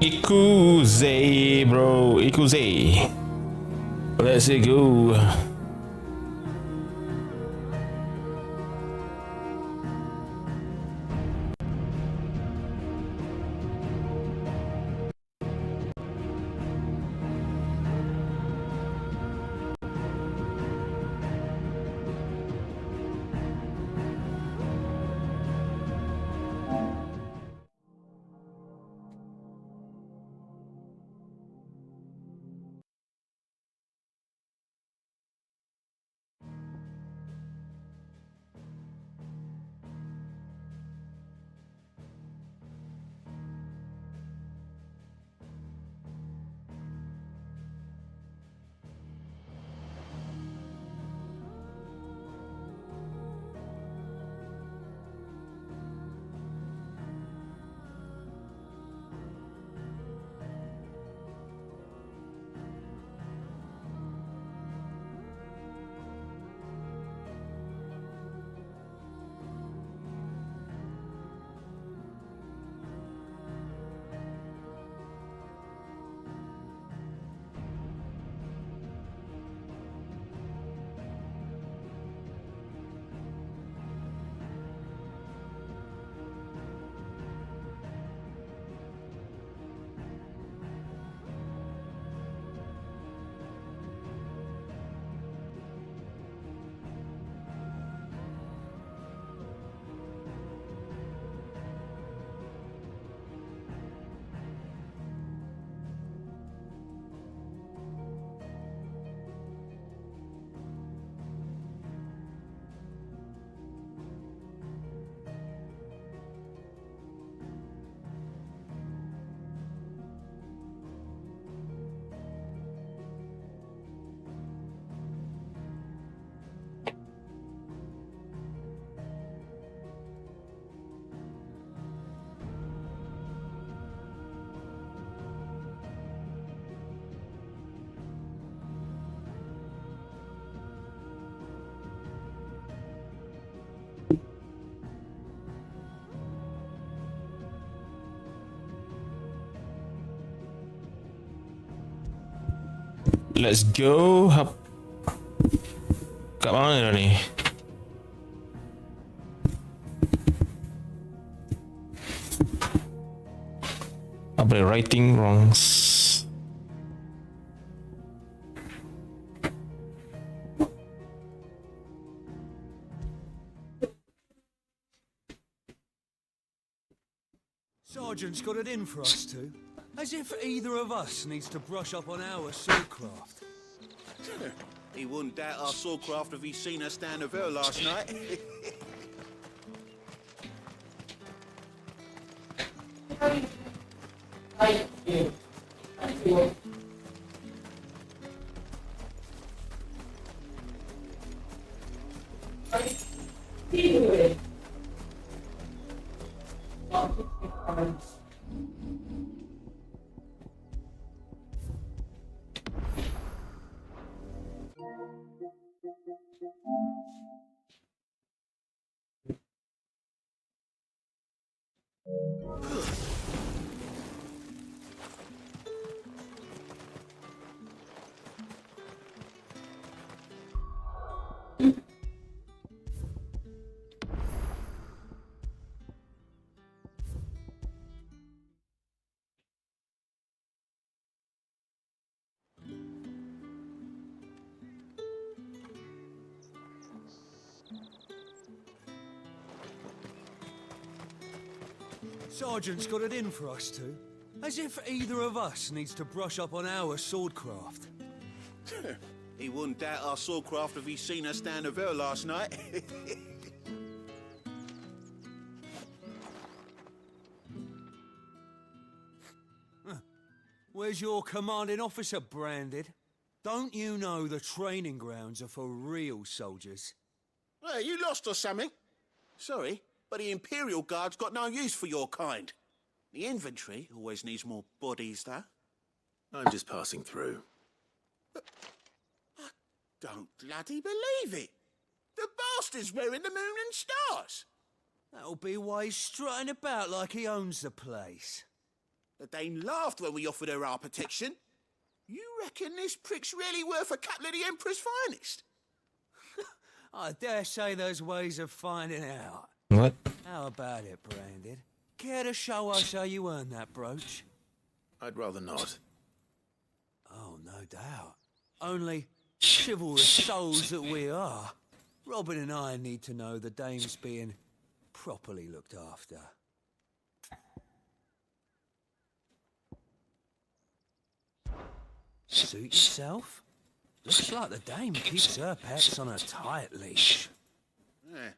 Ikuze, bro. Ikuze. Let's go. Let's go. Kat mana dah ni? Apa ni? Writing wrongs. Sergeant's got it in for us two. As if either of us needs to brush up on our swordcraft. He wouldn't doubt our swordcraft if he'd seen us down the river last night. Sergeant's got it in for us two. As if either of us needs to brush up on our swordcraft. He wouldn't doubt our swordcraft if he'd seen us down the river last night. Where's your commanding officer branded? Don't you know the training grounds are for real soldiers? Hey, you lost or something? Sorry, but the Imperial Guard's got no use for your kind. The infantry always needs more bodies, though. I'm just passing through. But I don't bloody believe it. The bastard's wearing the moon and stars. That'll be why he's strutting about like he owns the place. The Dane laughed when we offered her our protection. You reckon this prick's really worth a couple of the Emperor's finest? I dare say there's ways of finding out. What? How about it, Branded? Care to show us how you earned that brooch? I'd rather not. Oh, no doubt. Only chivalrous souls that we are. Robin and I need to know the dame's being properly looked after. Suit yourself? Looks like the dame keeps her pets on a tight leash. Yeah.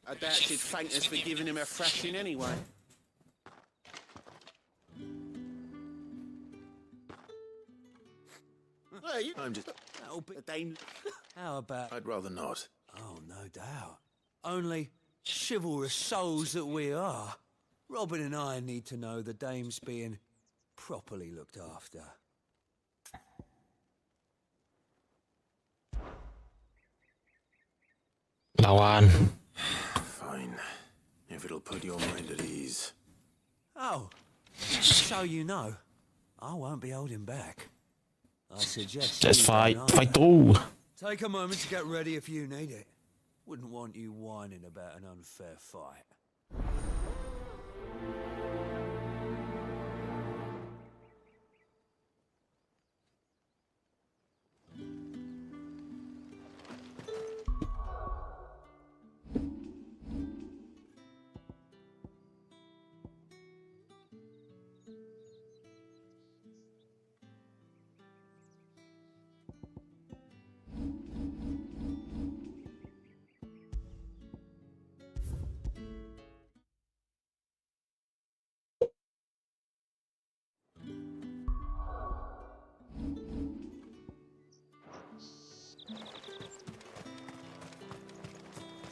I doubt she'd thank us for giving him a thrashing anyway. Hey, I'm just... That'll be... the Dane... How about... I'd rather not. Oh, no doubt. Only chivalrous souls that we are. Robin and I need to know the dame's being properly looked after. Lawan. Fine. If it'll put your mind at ease. Oh, so you know, I won't be holding back. I suggest Let's you fight. and I Fight all. take a moment to get ready if you need it. Wouldn't want you whining about an unfair fight.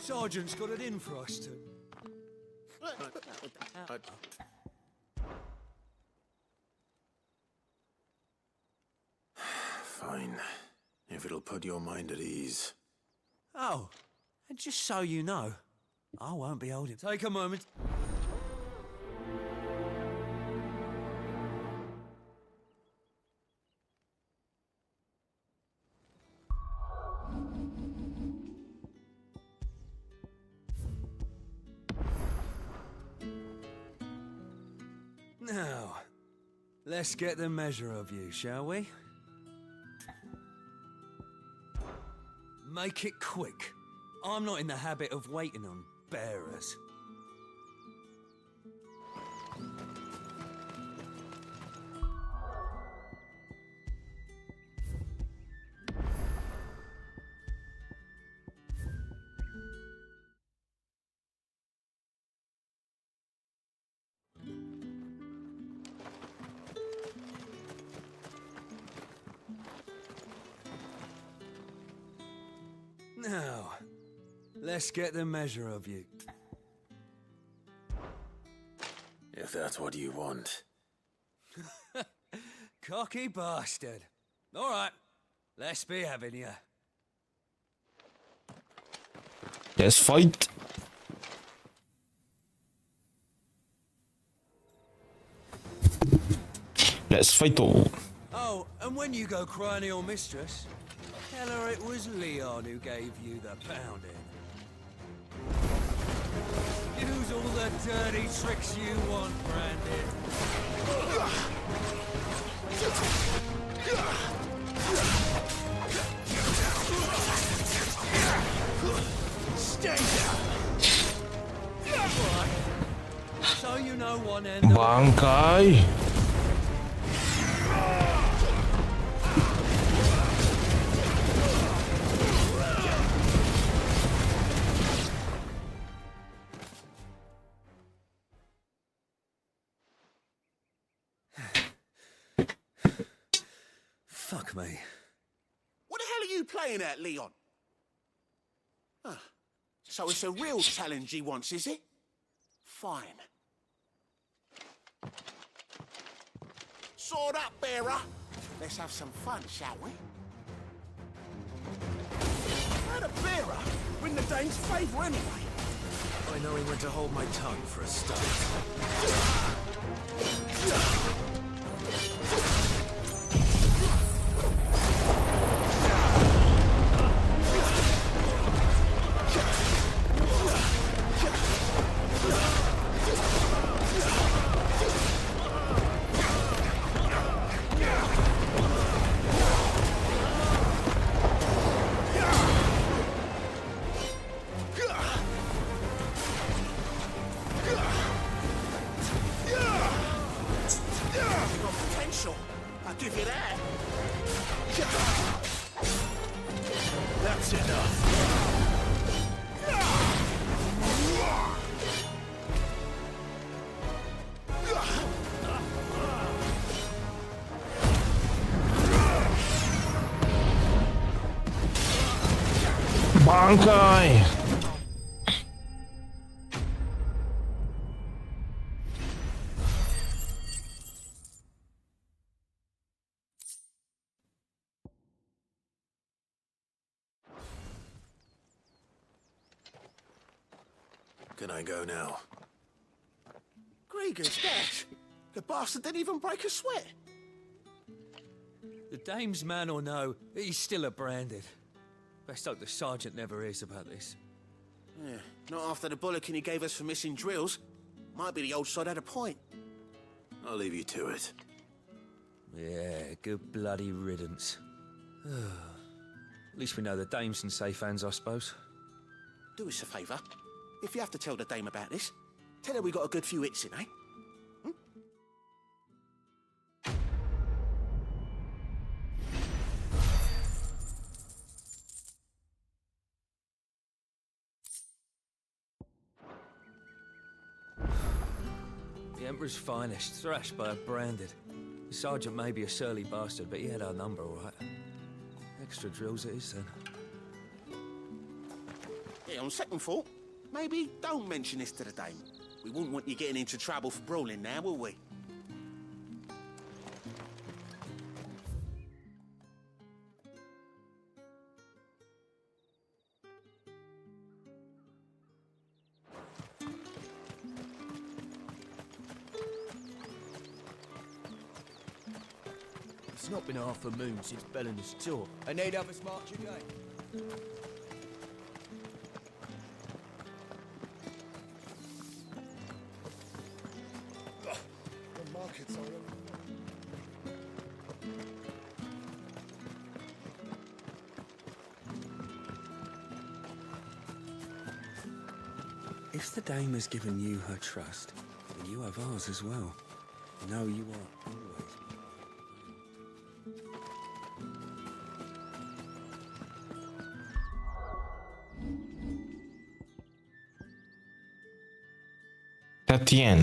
Sergeant's got it in for us to... Fine. If it'll put your mind at ease. Oh, and just so you know, I won't be holding... Take a moment. Now, let's get the measure of you, shall we? Make it quick. I'm not in the habit of waiting on bearers. Now, let's get the measure of you. If that's what you want. Cocky bastard. All right, let's be having you. Let's fight. Let's fight all. Oh, and when you go cry to your mistress, tell her it was Leon who gave you the pounding. Use all the dirty tricks you want, Brandon. Stay down. Right. So you know one end of... Bangkai. Fuck me. What the hell are you playing at, Leon? Ah, so it's a real challenge he wants, is it? Fine. Sword up, bearer. Let's have some fun, shall we? How the bearer win the Dane's favour anyway? By knowing when to hold my tongue for a start. special. I'll give you that. That's enough. Bangkaj! Can I go now? Gregor's dash. The bastard didn't even break a sweat. The dame's man or no, he's still a branded. Best hope the sergeant never hears about this. Yeah, not after the bullocking he gave us for missing drills. Might be the old sod had a point. I'll leave you to it. Yeah, good bloody riddance. At least we know the dame's in safe hands, I suppose. Do us a favour. If you have to tell the dame about this, tell her we got a good few hits in, eh? The Emperor's finest, thrashed by a branded. The sergeant may be a surly bastard, but he had our number, all right. Extra drills it is, then. Yeah, on second thought, maybe don't mention this to the dame. We wouldn't want you getting into trouble for brawling now, will we? It's not been half a moon since Bellin's tour, and they'd have us march again. The markets are If the dame has given you her trust, then you have ours as well. No, you are always. Tatien.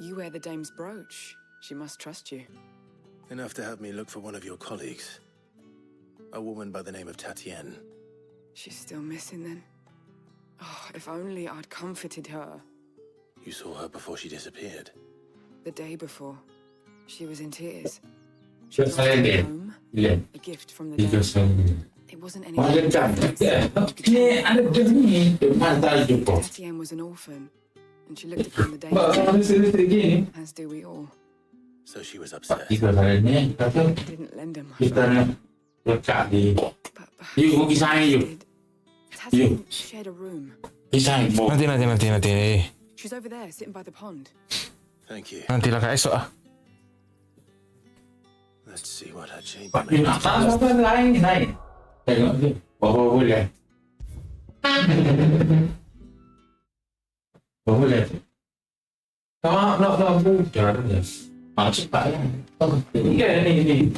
You wear the dame's brooch. She must trust you. Enough to have me look for one of your colleagues. A woman by the name of Tatien. She's still missing then. Oh, if only I'd comforted her. You saw her before she disappeared. The day before, she was in tears. She Chưa was sai taken đẹp. home, Liền. a gift from the Đi chưa dame. sai đẹp. It wasn't Quá anything. lên chẳng thật kệ. Thế anh được cái gì? Đừng mang tay chụp cổ. Tatien was an orphan, and she looked upon the dame, Vợ con sẽ thế gì? as do we all. So she was upset. Chỉ cần là nhé, các thứ. I didn't lend her Chỉ much, cần được trả thì but Yêu có cái sai she gì? did. Tatien shared a room. cái sai một. Nanti. She's over there, sitting by the pond. Thank you. Nanti lah kak esok ah. Let's see what her chamber Bạn đi made. sao cái này này? Thầy gọi đi. Bỏ vô liền. Bỏ vô liền. Nó vui cho nó nhỉ. Mà sức khỏe không nghĩ cái này đi.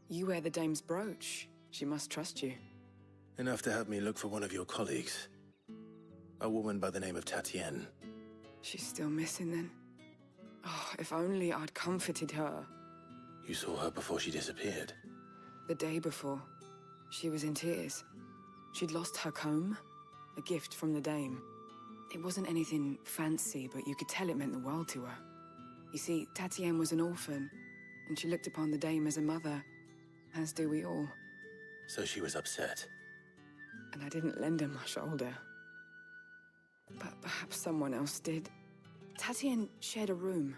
You wear the dame's brooch. She must trust you. Enough to have me look for one of your colleagues. A woman by the name of Tatienne. She's still missing then. Oh, if only I'd comforted her. You saw her before she disappeared. The day before, she was in tears. She'd lost her comb, a gift from the dame. It wasn't anything fancy, but you could tell it meant the world to her. You see, Tatienne was an orphan, and she looked upon the dame as a mother, as do we all. So she was upset. And I didn't lend her my shoulder. But perhaps someone else did. Tatienne shared a room.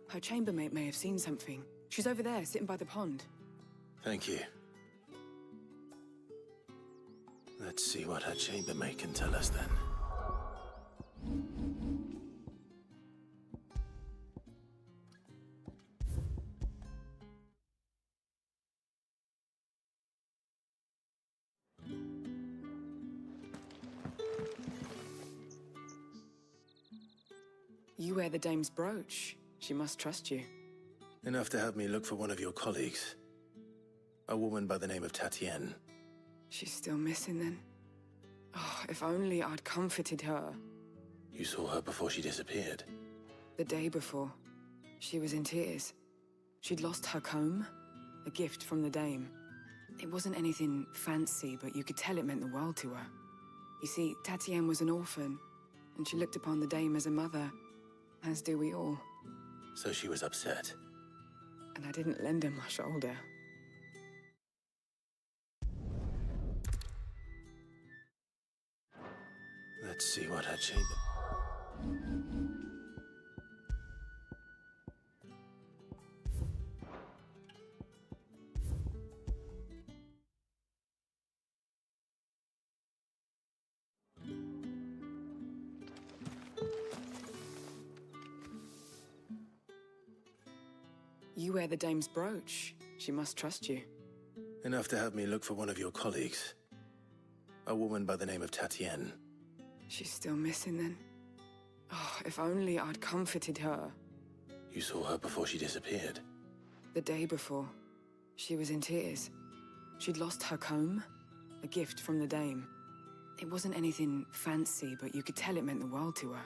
Her chambermaid may have seen something. She's over there, sitting by the pond. Thank you. Let's see what her chambermaid can tell us then. You wear the dame's brooch. She must trust you. Enough to have me look for one of your colleagues. A woman by the name of Tatienne. She's still missing then. Oh, if only I'd comforted her. You saw her before she disappeared. The day before, she was in tears. She'd lost her comb, a gift from the dame. It wasn't anything fancy, but you could tell it meant the world to her. You see, Tatienne was an orphan, and she looked upon the dame as a mother, as do we all. So she was upset. And I didn't lend her my shoulder. Let's see what her chamber... You wear the dame's brooch. She must trust you. Enough to have me look for one of your colleagues. A woman by the name of Tatienne. She's still missing then. Oh, if only I'd comforted her. You saw her before she disappeared. The day before, she was in tears. She'd lost her comb, a gift from the dame. It wasn't anything fancy, but you could tell it meant the world to her.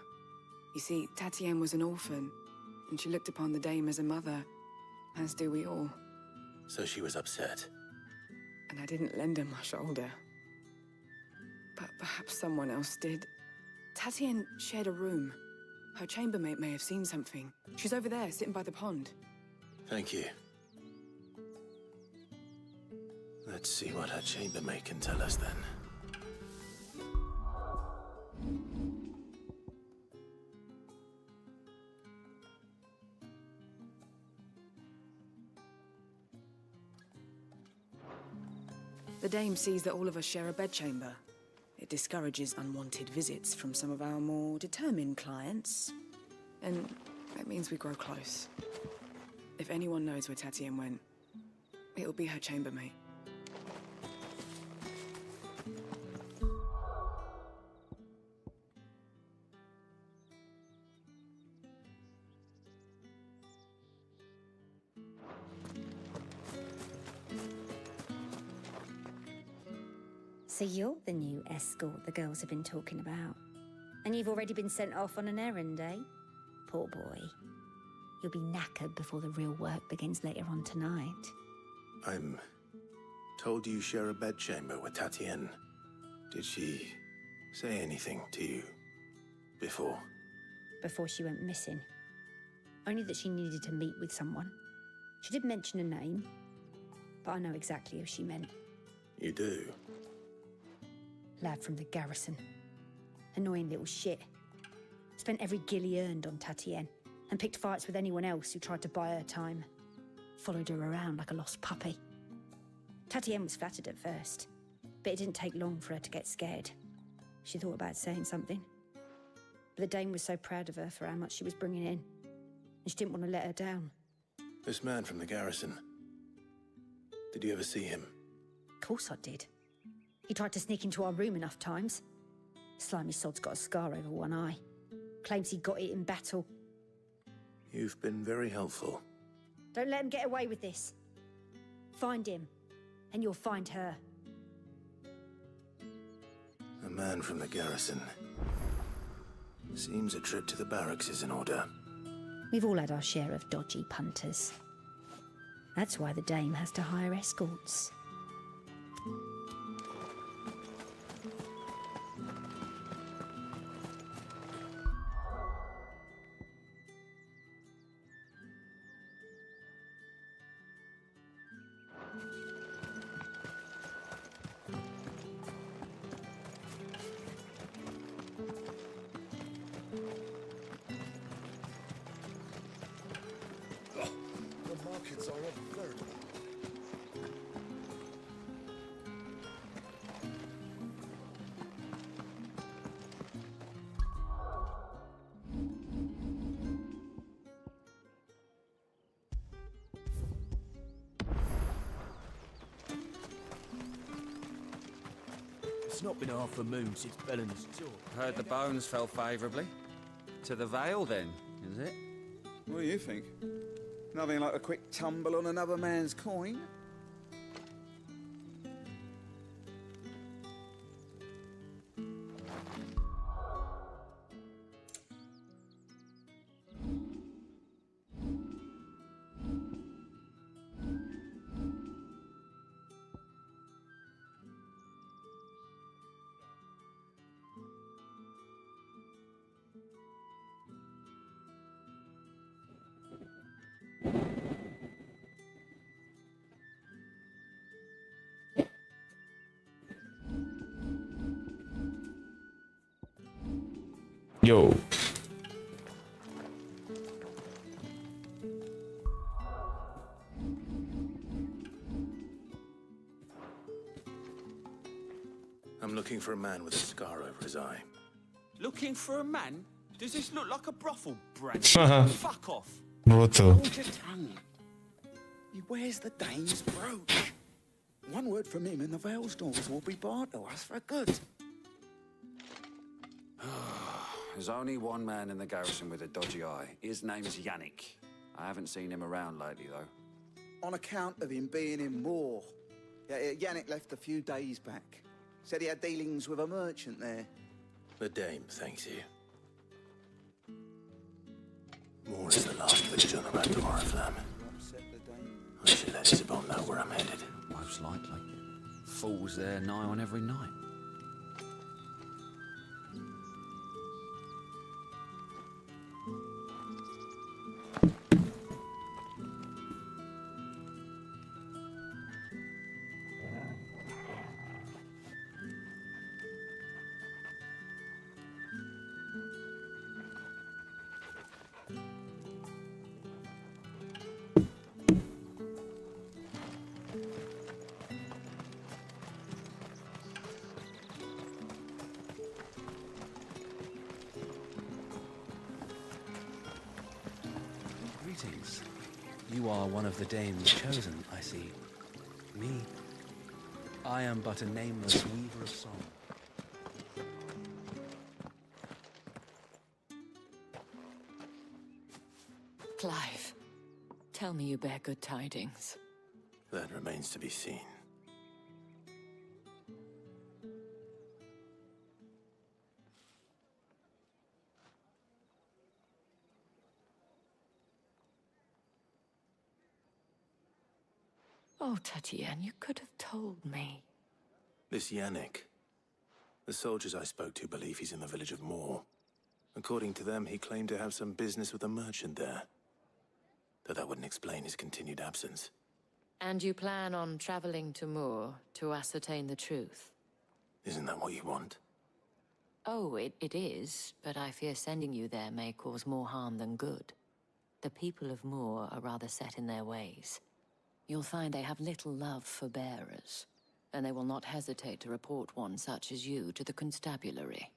You see, Tatienne was an orphan, and she looked upon the dame as a mother, as do we all. So she was upset. And I didn't lend her my shoulder. But perhaps someone else did. Tatienne shared a room. Her chambermaid may have seen something. She's over there, sitting by the pond. Thank you. Let's see what her chambermaid can tell us then. The dame sees that all of us share a bedchamber. It discourages unwanted visits from some of our more determined clients. And it means we grow close. If anyone knows where Tatienne went, it'll be her chambermaid. So you're the new escort the girls have been talking about. And you've already been sent off on an errand, eh? Poor boy. You'll be knackered before the real work begins later on tonight. I'm told you share a bedchamber with Tatienne. Did she say anything to you before? Before she went missing. Only that she needed to meet with someone. She did mention a name, but I know exactly who she meant. You do? Lad from the garrison. Annoying little shit. Spent every guil he earned on Tatienne, and picked fights with anyone else who tried to buy her time. Followed her around like a lost puppy. Tatienne was flattered at first, but it didn't take long for her to get scared. She thought about saying something. But the dame was so proud of her for how much she was bringing in, and she didn't want to let her down. This man from the garrison. Did you ever see him? Of course I did. He tried to sneak into our room enough times. Slimy sod's got a scar over one eye. Claims he got it in battle. You've been very helpful. Don't let him get away with this. Find him, and you'll find her. A man from the garrison. Seems a trip to the barracks is in order. We've all had our share of dodgy punters. That's why the Dame has to hire escorts. The markets are a veritable. It's not been half a moon since Belen's jaw. Heard the bones fell favourably. To the Vale, then, is it? What do you think? Nothing like a quick tumble on another man's coin? Yo. I'm looking for a man with a scar over his eye. Looking for a man? Does this look like a brothel, Brad? Fuck off. Brothel. Hold your tongue. He wears the Dame's brooch. One word from him and the Vale's doors will be barred to us for good. There's only one man in the garrison with a dodgy eye. His name's Yannick. I haven't seen him around lately, though. On account of him being in Moor. Yannick left a few days back. Said he had dealings with a merchant there. The Dame thanks you. Moor is the last village on the road to Oriflamme. Upset the Dame. I should let Isabel know where I'm headed. Most likely. Fools there nigh on every night. Greetings. You are one of the Dame's chosen, I see. Me? I am but a nameless weaver of song. Clive, tell me you bear good tidings. That remains to be seen. Oh, Tatienne, you could have told me. This Yannick. The soldiers I spoke to believe he's in the village of Moor. According to them, he claimed to have some business with a merchant there. Though that wouldn't explain his continued absence. And you plan on traveling to Moor to ascertain the truth? Isn't that what you want? Oh, it is, but I fear sending you there may cause more harm than good. The people of Moor are rather set in their ways. You'll find they have little love for bearers, and they will not hesitate to report one such as you to the constabulary.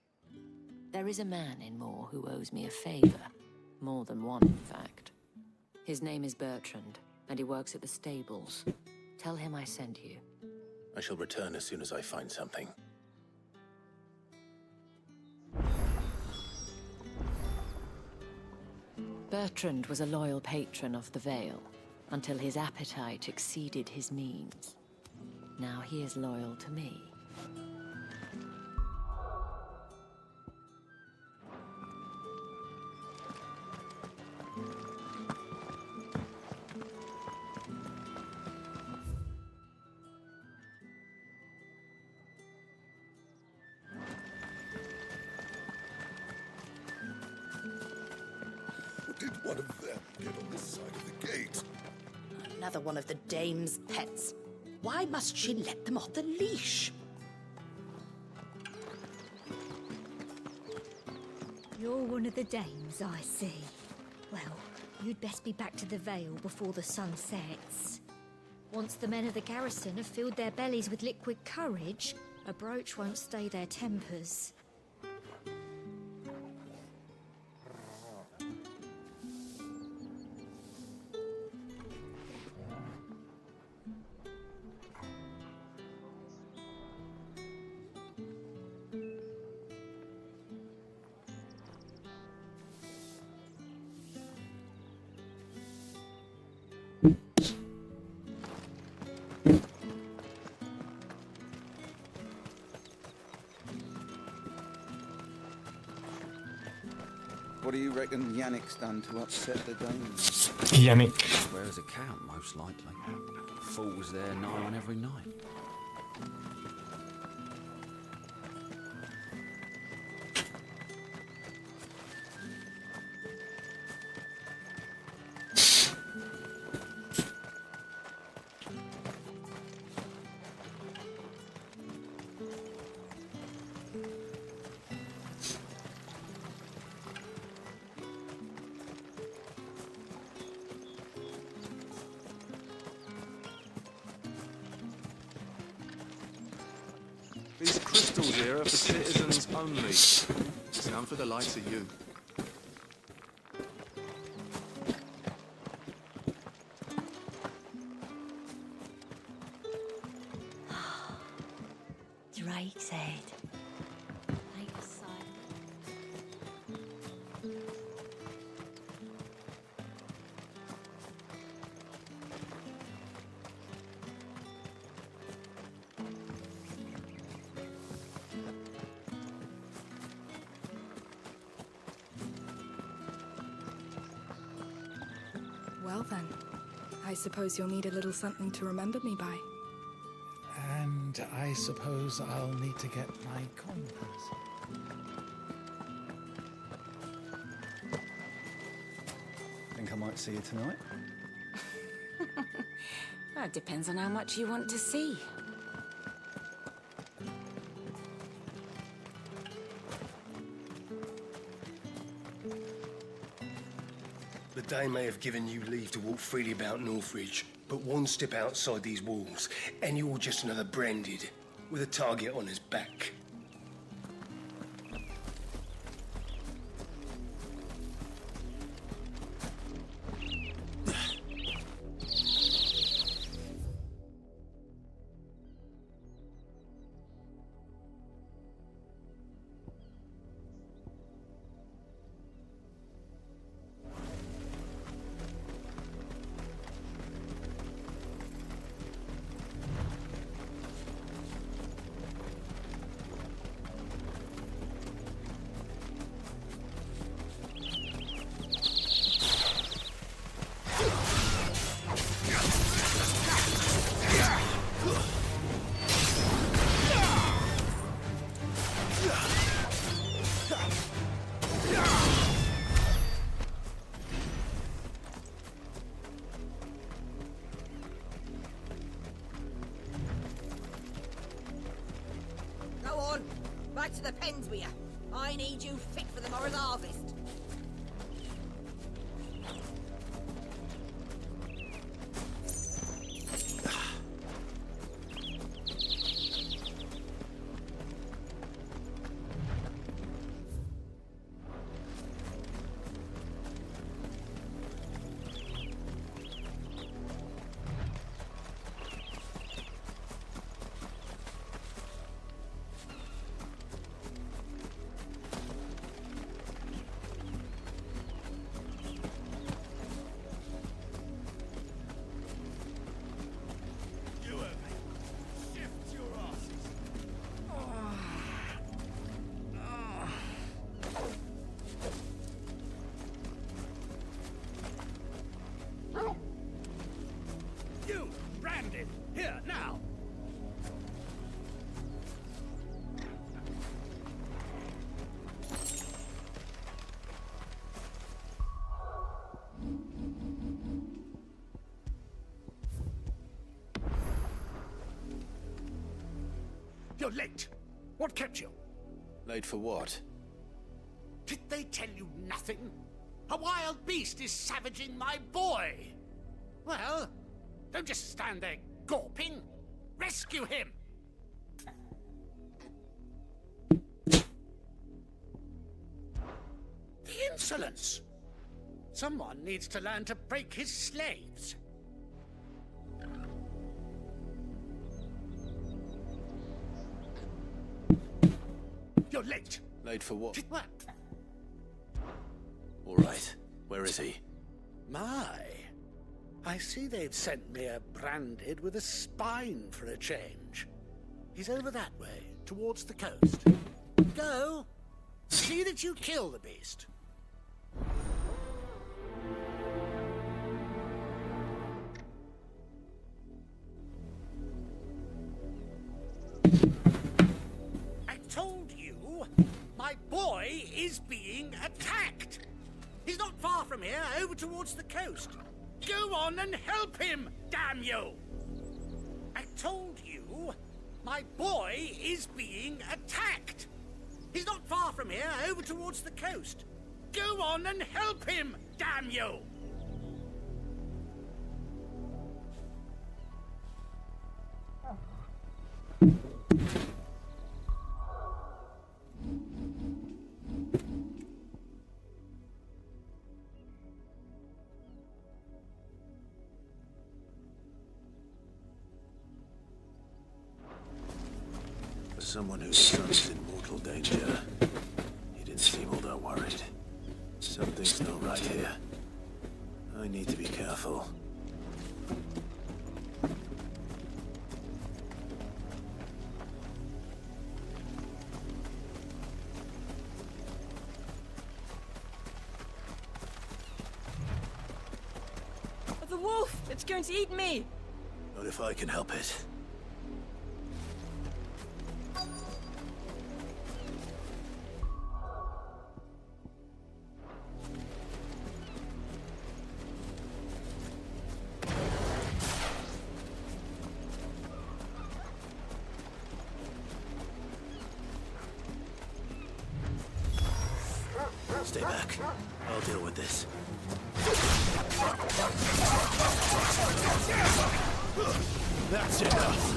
There is a man in Moor who owes me a favor. More than one, in fact. His name is Bertrand, and he works at the stables. Tell him I sent you. I shall return as soon as I find something. Bertrand was a loyal patron of the Vale, until his appetite exceeded his means. Now he is loyal to me. Did one of them get on this side of the gate? Another one of the dame's pets. Why must she let them off the leash? You're one of the dames, I see. Well, you'd best be back to the Vale before the sun sets. Once the men of the garrison have filled their bellies with liquid courage, a brooch won't stay their tempers. What do you reckon Yannick's done to upset the Danes? Yannick. Where is a count, most likely. Fool was there nigh on every night. These crystals here are for citizens only. None for the likes of you. Drake's head. Well then, I suppose you'll need a little something to remember me by. And I suppose I'll need to get my compass. Think I might see you tonight? Well, it depends on how much you want to see. The Dane may have given you leave to walk freely about Northridge, but one step outside these walls, and you're just another branded, with a target on his back. Go on, back to the pens with you. I need you fit for the morrow's harvest. started. Here, now. You're late. What kept you? Late for what? Did they tell you nothing? A wild beast is savaging my boy. Well, don't just stand there gawping. Rescue him. The insolence! Someone needs to learn to break his slaves. You're late. Late for what? What? All right. Where is he? My. I see they've sent me a branded with a spine for a change. He's over that way, towards the coast. Go. See that you kill the beast. I told you, my boy is being attacked. He's not far from here, over towards the coast. Go on and help him, damn you! I told you, my boy is being attacked. He's not far from here, over towards the coast. Go on and help him, damn you! For someone whose son is in mortal danger, he didn't seem all that worried. Something's not right here. I need to be careful. The wolf! It's going to eat me! Not if I can help it. Stay back. I'll deal with this. That's enough.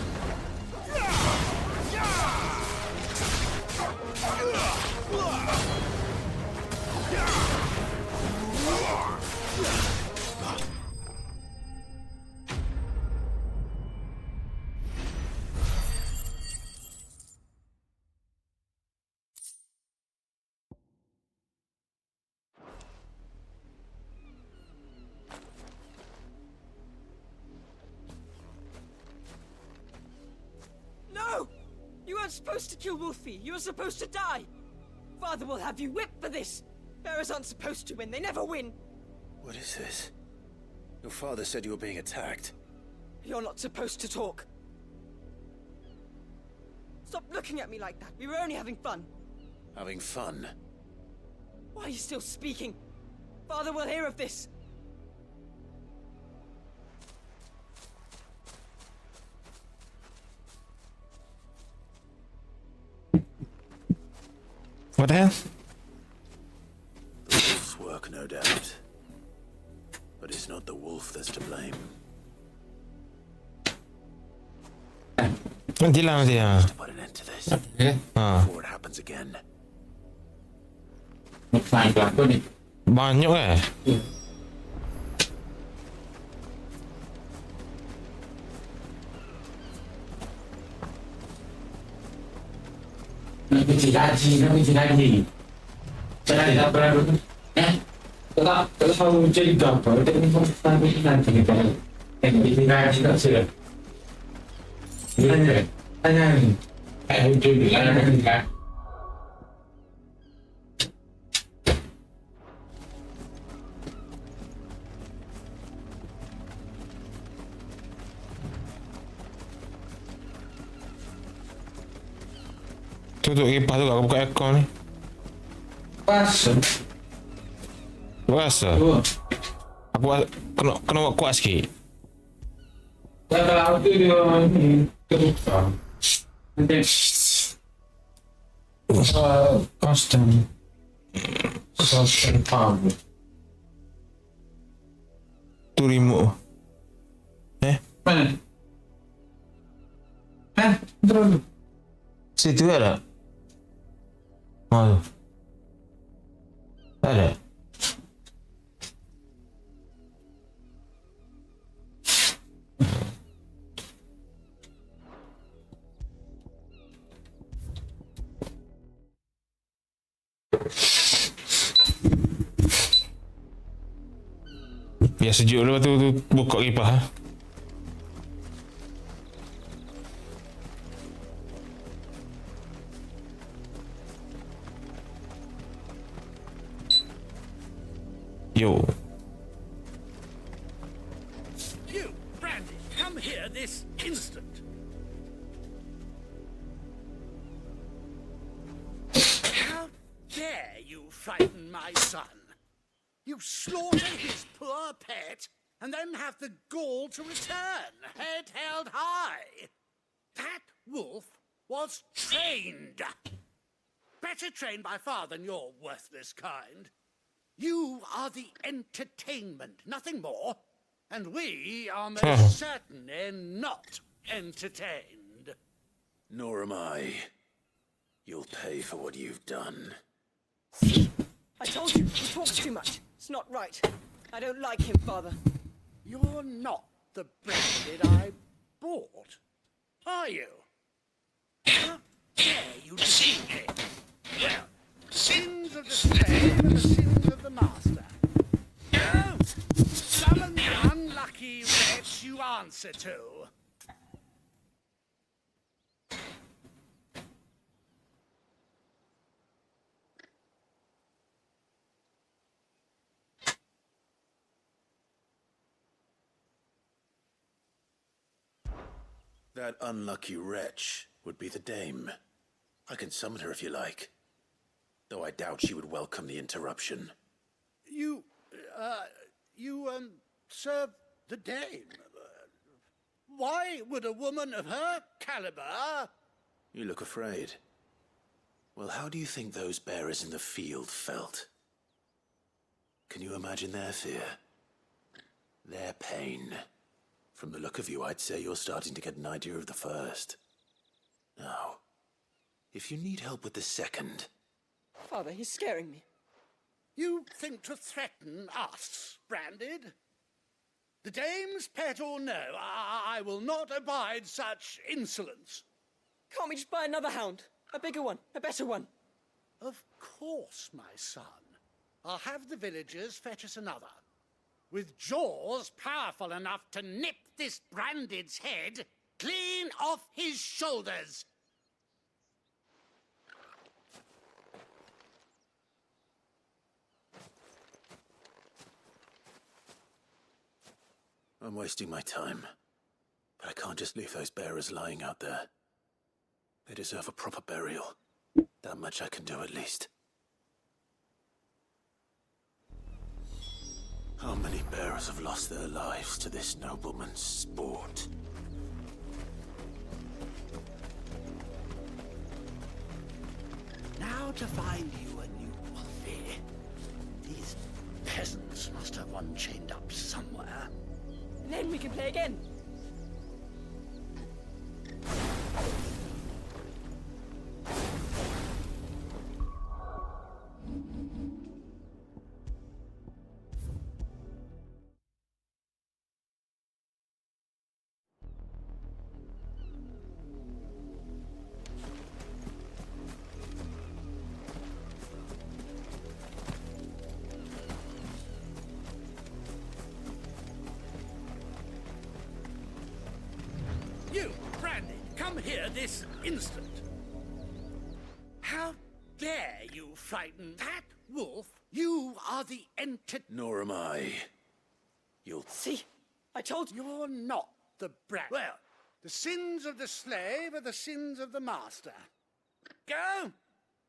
No! You weren't supposed to kill Wolfie. You were supposed to die. Father will have you whipped for this. Bearers aren't supposed to win. They never win. What is this? Your father said you were being attacked. You're not supposed to talk. Stop looking at me like that. We were only having fun. Having fun? Why are you still speaking? Father will hear of this. What else? The wolf's work, no doubt. But it's not the wolf that's to blame. Nanti lah nanti ya. To put an end to this before it happens again. Banyak Nak kecil lagi. Saya tidak pernah dulu. Kalau jadi gambar, dia memang sampai nanti kita. Yang ditinggal tidak sudah. Tanya ni. Jadi kan. Tutup kipas tu kat buka aircon ni. Pas. Rasa. Aku kena buat kuat sikit. Dan kalau tu dia ni terbuka. Nanti constant farm. Tu remote. Mana? Terus. Situ ada. Mana? Ada. Biar sejuk lepas tu buka kipas ha. Yo. You, Brandy, come here this instant. How dare you frighten my son? You slaughter his poor pet and then have the gall to return, head held high. That wolf was trained. Better trained by far than your worthless kind. You are the entertainment, nothing more. And we are most certainly not entertained. Nor am I. You'll pay for what you've done. I told you, he talks too much. It's not right. I don't like him, Father. You're not the Branded I bought, are you? How dare you deceive me? Well, sins of the slave and the sins of the master. Go! Summon the unlucky wretch you answer to. That unlucky wretch would be the dame. I can summon her if you like. Though I doubt she would welcome the interruption. You serve the dame. Why would a woman of her caliber... You look afraid. Well, how do you think those bearers in the field felt? Can you imagine their fear? Their pain? From the look of you, I'd say you're starting to get an idea of the first. Now, if you need help with the second... Father, he's scaring me. You think to threaten us, Branded? The dame's pet or no, I will not abide such insolence. Can't we just buy another hound? A bigger one, a better one. Of course, my son. I'll have the villagers fetch us another. With jaws powerful enough to nip this Branded's head clean off his shoulders. I'm wasting my time. But I can't just leave those bearers lying out there. They deserve a proper burial. That much I can do at least. How many bearers have lost their lives to this nobleman's sport? Now to find you a new Wolfie. These peasants must have one chained up somewhere. And then we can play again. You, Brandy, come here this instant. How dare you frighten that wolf? You are the Nor am I. You'll... See? I told you. You're not the brat. Well, the sins of the slave are the sins of the master. Go!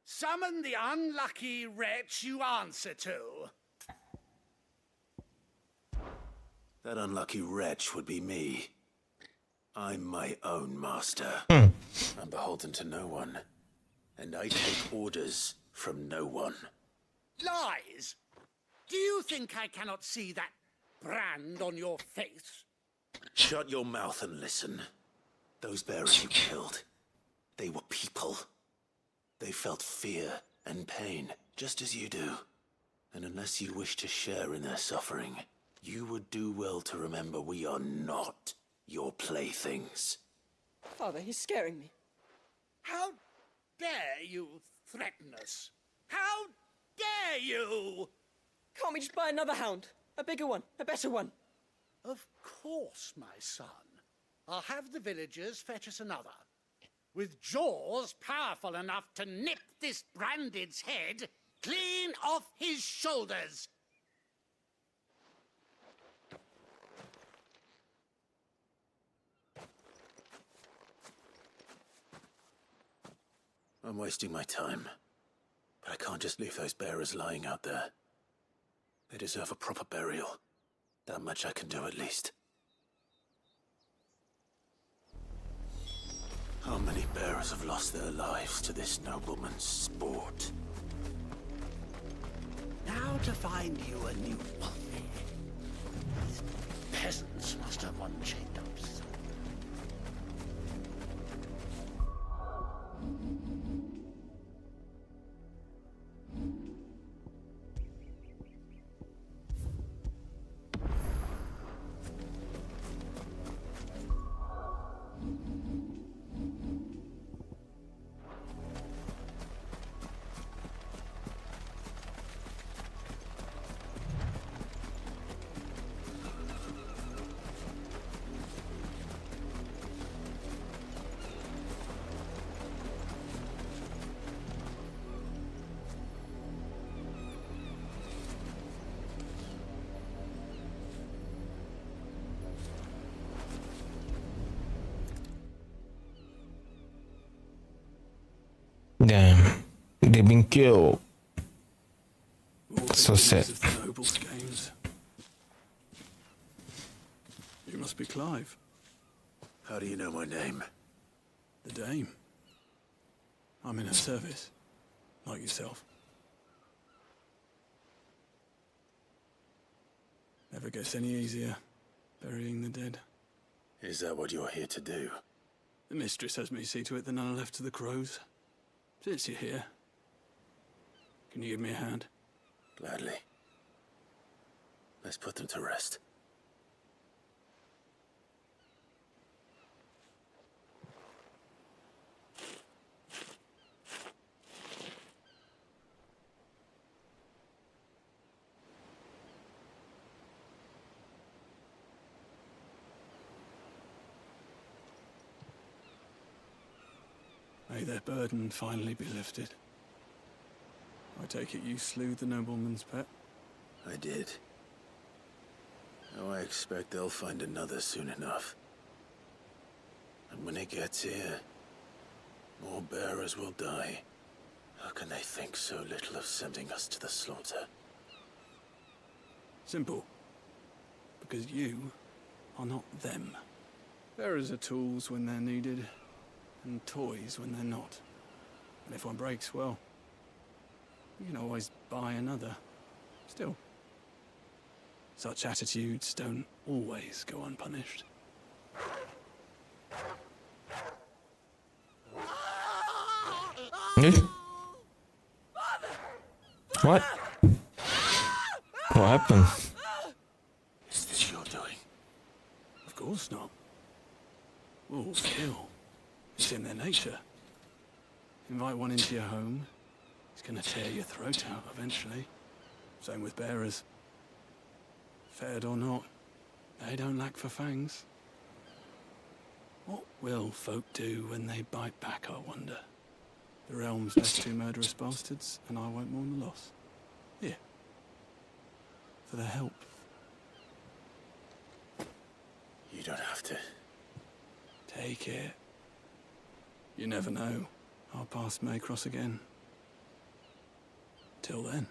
Summon the unlucky wretch you answer to. That unlucky wretch would be me. I'm my own master. Hmm. I'm beholden to no one. And I take orders from no one. Lies! Do you think I cannot see that brand on your face? Shut your mouth and listen. Those bearers you killed, they were people. They felt fear and pain, just as you do. And unless you wish to share in their suffering, you would do well to remember we are not your playthings. Father, he's scaring me. How dare you threaten us? How dare you? Can't we just buy another hound? A bigger one, a better one. Of course, my son. I'll have the villagers fetch us another. With jaws powerful enough to nip this Branded's head clean off his shoulders. I'm wasting my time. But I can't just leave those bearers lying out there. They deserve a proper burial. That much I can do at least. How many bearers have lost their lives to this nobleman's sport? Now to find you a new Wolfie. These peasants must have one chained up somewhere. Damn, they've been killed. So sad. The nobles' games. You must be Clive. How do you know my name? The Dame. I'm in her service, like yourself. Never gets any easier, burying the dead. Is that what you're here to do? The mistress has me see to it that none are left to the crows. Since you're here, can you give me a hand? Gladly. Let's put them to rest. May their burden finally be lifted. I take it you slew the nobleman's pet? I did. Now I expect they'll find another soon enough. And when it gets here, more bearers will die. How can they think so little of sending us to the slaughter? Simple. Because you are not them. Bearers are tools when they're needed, and toys when they're not. And if one breaks, well, you can always buy another. Still, such attitudes don't always go unpunished. What? What happened? Is this your doing? Of course not. Wolves kill. It's in their nature. Invite one into your home, he's gonna tear your throat out eventually. Same with bearers. Fed or not, they don't lack for fangs. What will folk do when they bite back, I wonder? The realm's left two murderous bastards, and I won't mourn the loss. Here. For their help. You don't have to. Take it. You never know. our paths may cross again. Till then.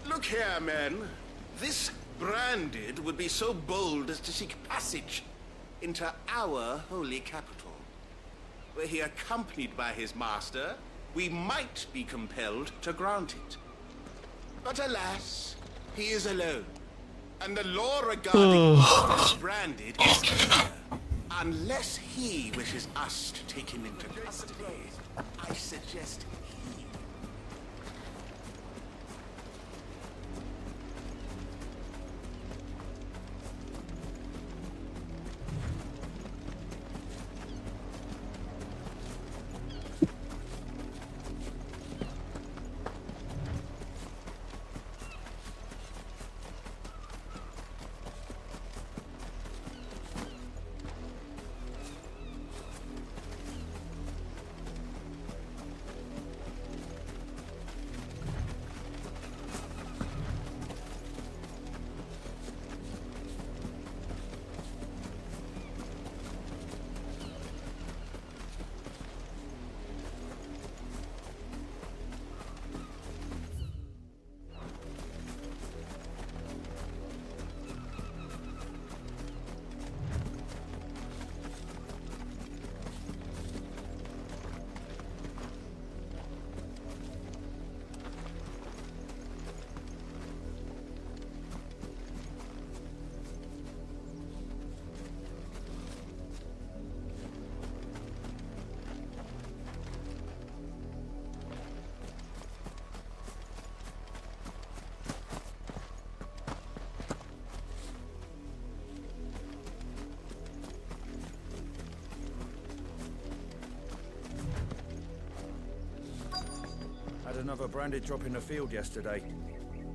Look here, men. This Branded would be so bold as to seek passage into our holy capital. Were he accompanied by his master, we might be compelled to grant it. But alas, he is alone. And the law regarding Branded is clear. Unless he wishes us to take him into custody, I suggest he... Had another Branded drop in the field yesterday.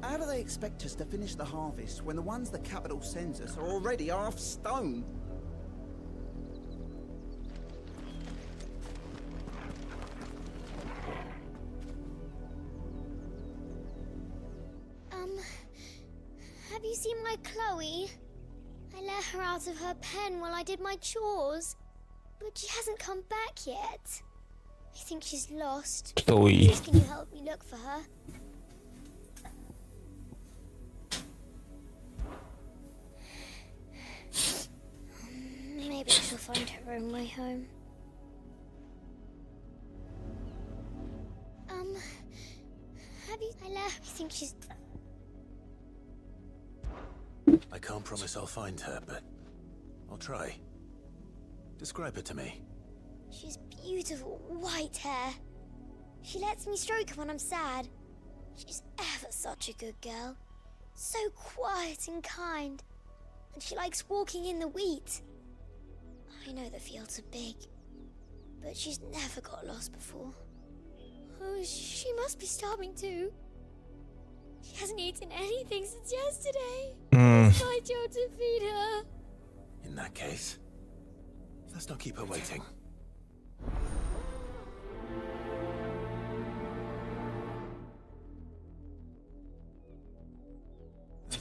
How do they expect us to finish the harvest when the ones the capital sends us are already half stone? Have you seen my Chloe? I let her out of her pen while I did my chores, but she hasn't come back yet. I think she's lost. Chloe. Please, can you help me look for her? Maybe she'll find her own way home. Have you... I think she's... I can't promise I'll find her, but I'll try. Describe her to me. She's beautiful white hair. She lets me stroke her when I'm sad. She's ever such a good girl. So quiet and kind. And she likes walking in the wheat. I know the fields are big, but she's never got lost before. Oh, she must be starving too. She hasn't eaten anything since yesterday. It's my job to feed her. In that case, let's not keep her waiting.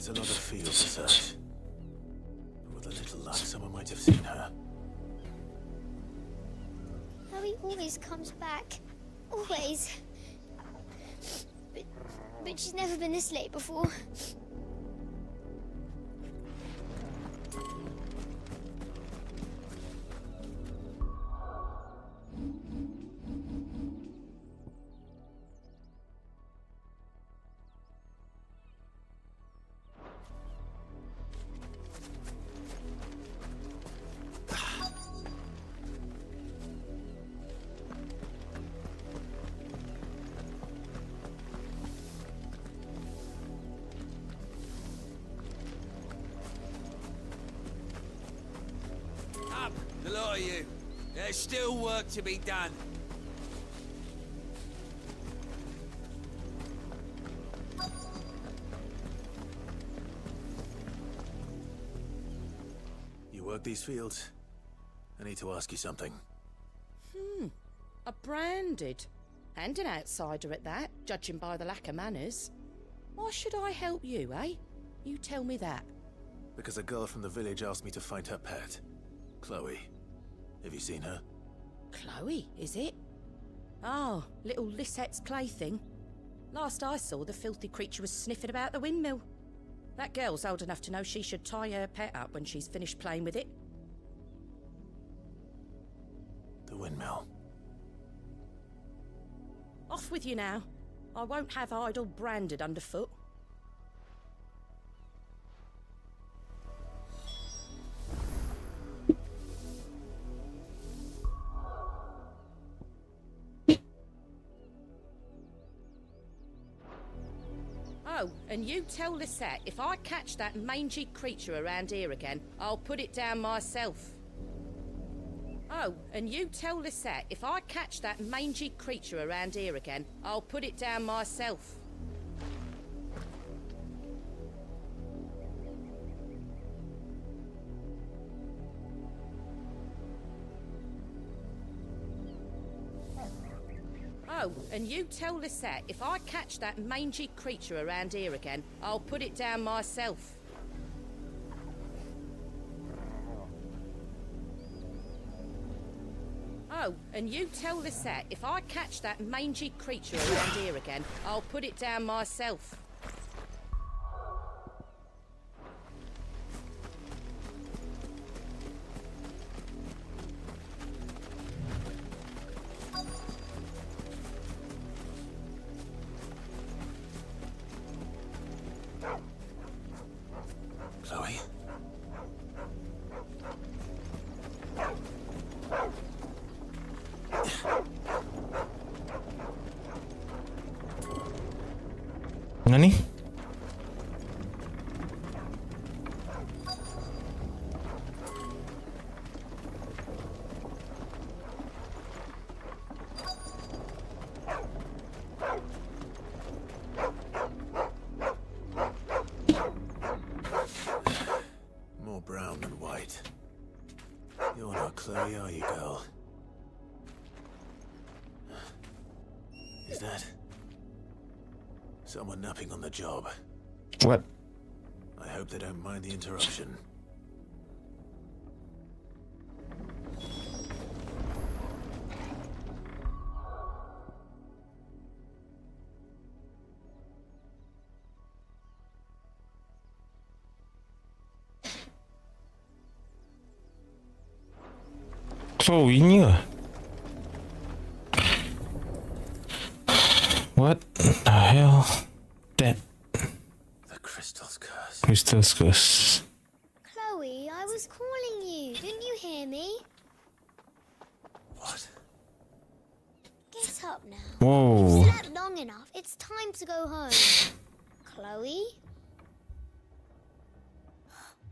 It's a lot of field to search. But with a little luck, someone might have seen her. Chloe always comes back. Always. But she's never been this late before. Up, the lot of you. There's still work to be done. You work these fields? I need to ask you something. A branded. And an outsider at that, judging by the lack of manners. Why should I help you, eh? You tell me that. Because a girl from the village asked me to find her pet. Chloe. Have you seen her? Chloe, is it? Oh, little Lisette's plaything. Last I saw, the filthy creature was sniffing about the windmill. That girl's old enough to know she should tie her pet up when she's finished playing with it. The windmill. Off with you now. I won't have idle branded underfoot. Oh, and you tell Lisette, if I catch that mangy creature around here again, I'll put it down myself. Oh, and you tell Lisette, if I catch that mangy creature around here again, I'll put it down myself. Oh, and you tell Lisette, if I catch that mangy creature around here again, I'll put it down myself. Oh, and you tell Lisette, if I catch that mangy creature around here again, I'll put it down myself. Chloe? Nani? More brown than white. You're not Chloe, are you, girl? Is that someone napping on the job? What? I hope they don't mind the interruption. Chloe-nya. What the hell? That The crystal's curse. crystal's curse. Chloe, I was calling you. Didn't you hear me? What? Get up now. Whoa. You've slept long enough. It's time to go home. Chloe?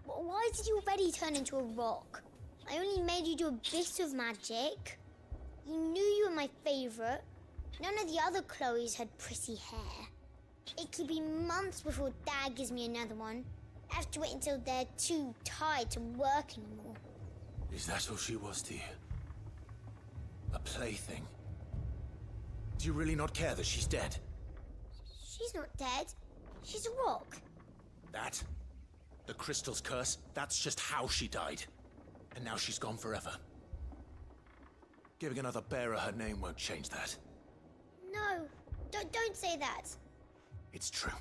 Why did you already turn into a rock? I only made you do a bit of magic. You knew you were my favorite. None of the other Chloes had pretty hair. It could be months before Dad gives me another one. I have to wait until they're too tired to work anymore. Is that all she was to you? A plaything? Do you really not care that she's dead? She's not dead. She's a rock. That? The Crystal's curse? That's just how she died. And now she's gone forever. Giving another bearer her name won't change that. No, don't say that. It's true.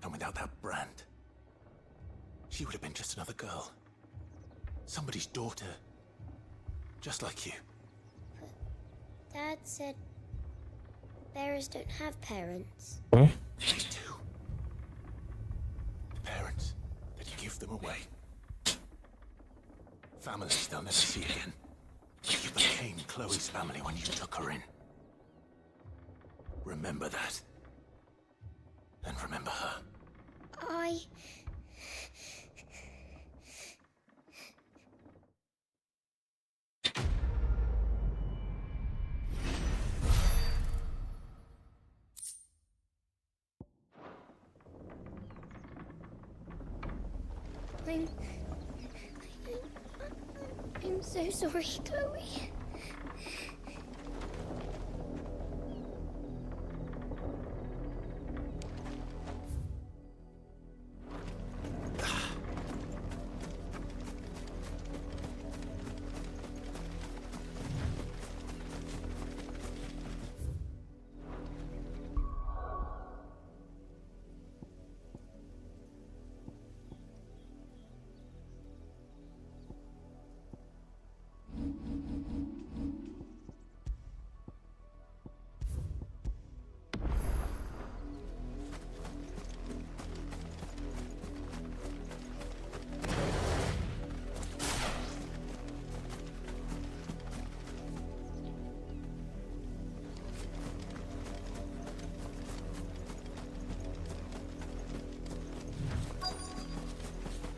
And without that brand, she would have been just another girl. Somebody's daughter. Just like you. Dad said bearers don't have parents. What? They do. Parents that give them away. Families they'll never see again. You became Chloe's family when you took her in. Remember that. And remember her. I'm so sorry, Chloe.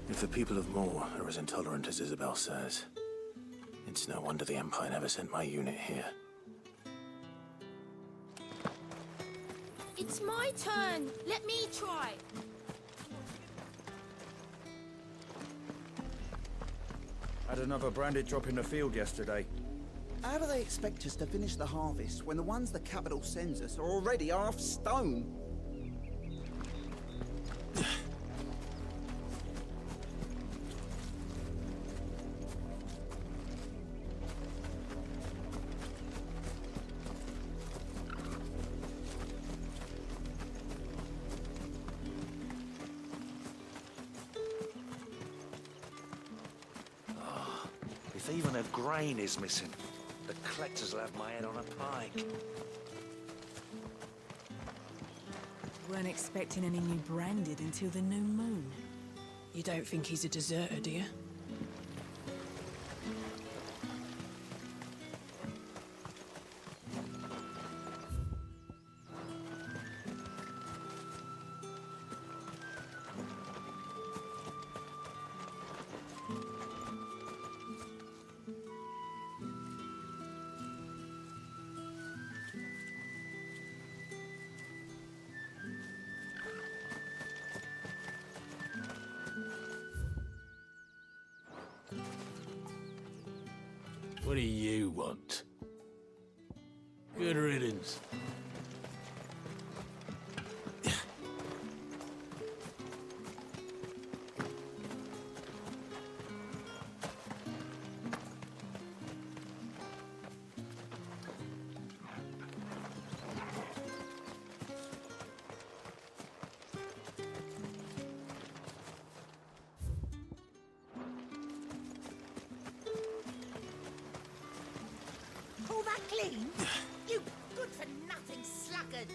If the people of Moor are as intolerant as Isabel says, it's no wonder the Empire never sent my unit here. It's my turn. Let me try. Had another branded drop in the field yesterday. How do they expect us to finish the harvest when the ones the capital sends us are already half stone? If even a grain is missing, the collectors will have my head on a pike. Weren't expecting any new branded until the new moon. You don't think he's a deserter, do you? What do you want? Good riddance. Pull that clean? You good-for-nothing sluggard!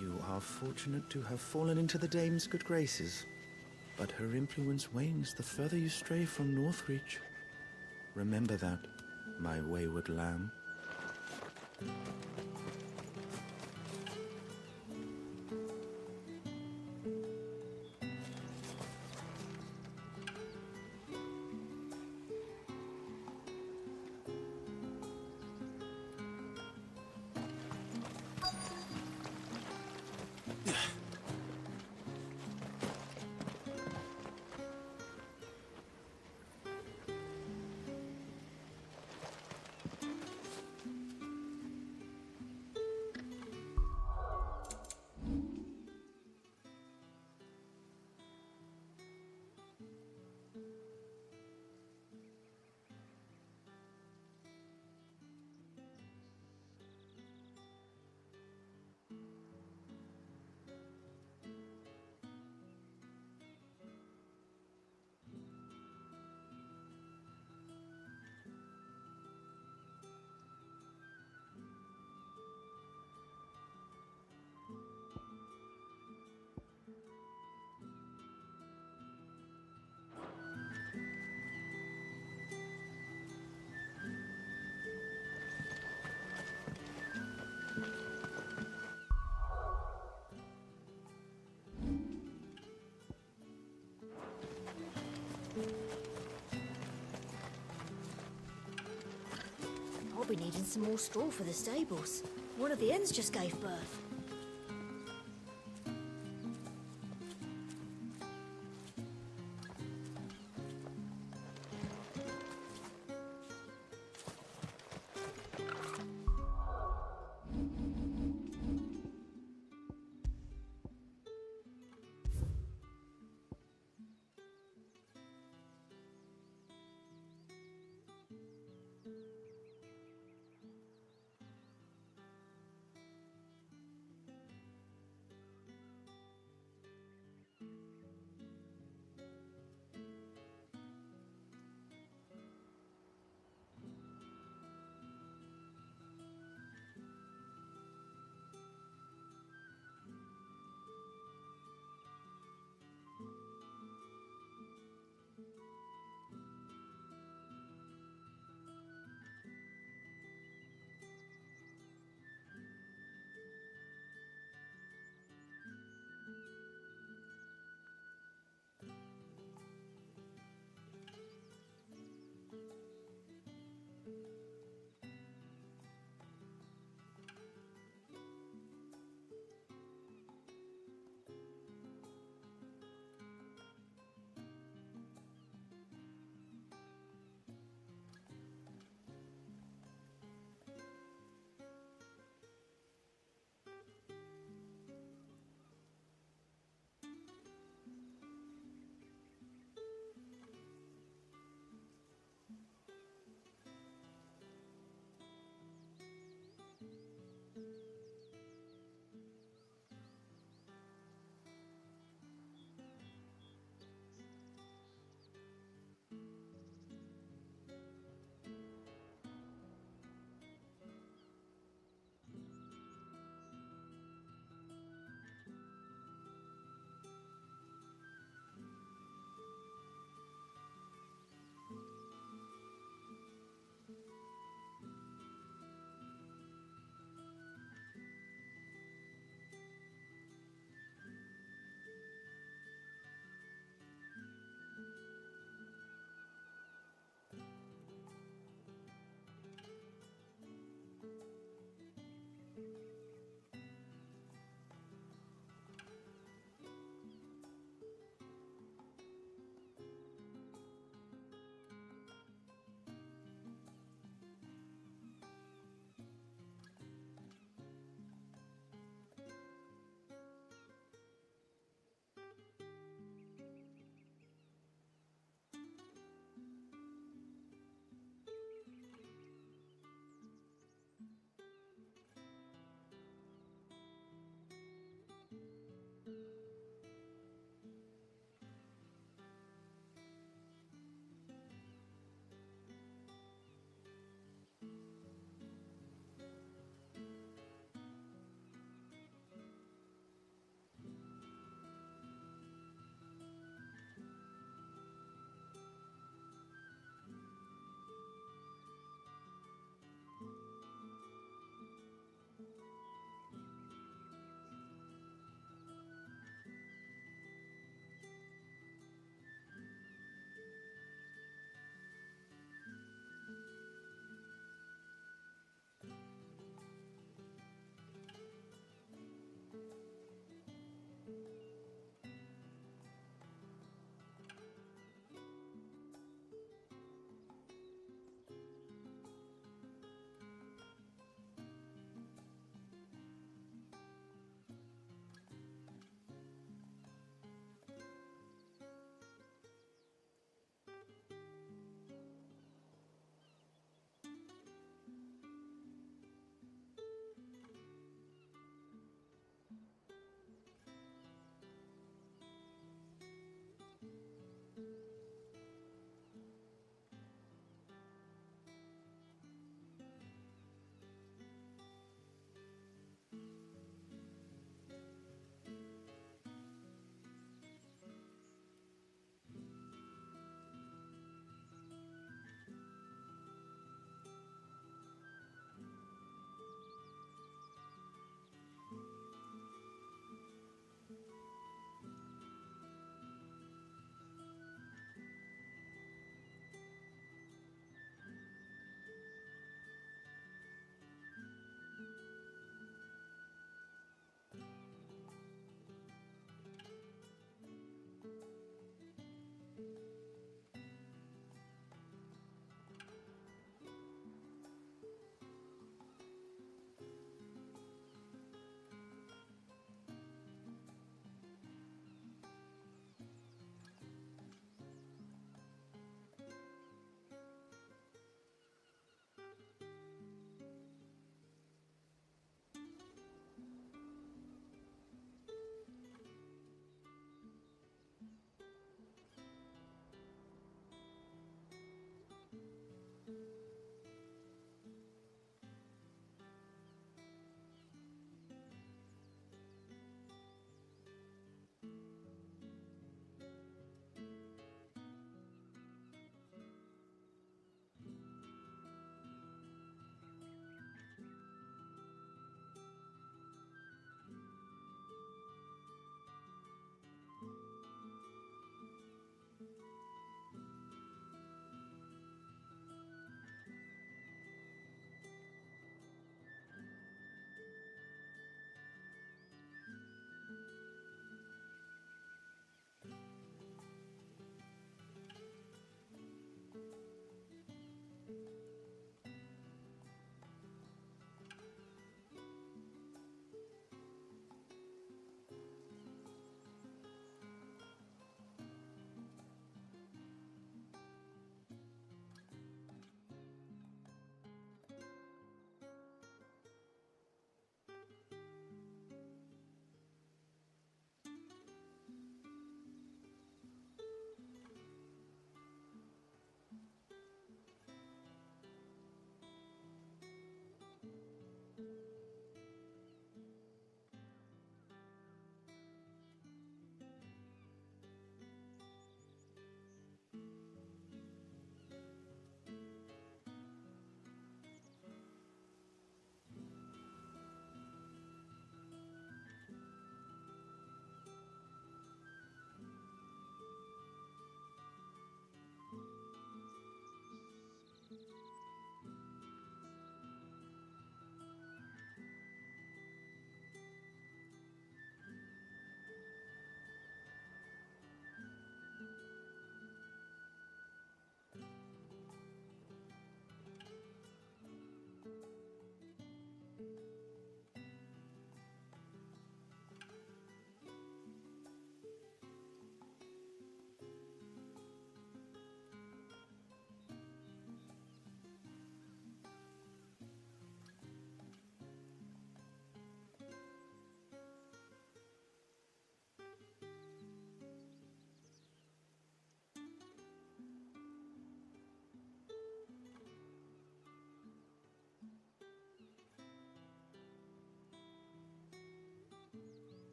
You are fortunate to have fallen into the dame's good graces, but her influence wanes the further you stray from Northreach. Remember that, my wayward lamb. be needing some more straw for the stables. One of the hens just gave birth.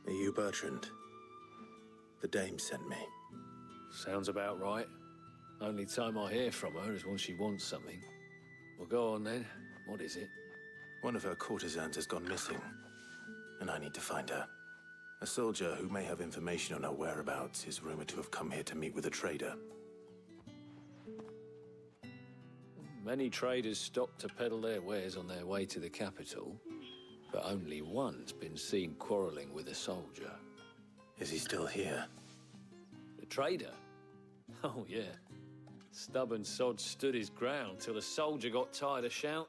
Are you Bertrand? The Dame sent me. Sounds about right. Only time I hear from her is when she wants something. Well, go on then. What is it? One of her courtesans has gone missing, and I need to find her. A soldier who may have information on her whereabouts is rumored to have come here to meet with a trader. Many traders stop to peddle their wares on their way to the capital, but only one's been seen quarreling with a soldier. Is he still here? The trader? Oh, yeah. Stubborn sod stood his ground till the soldier got tired of shouting.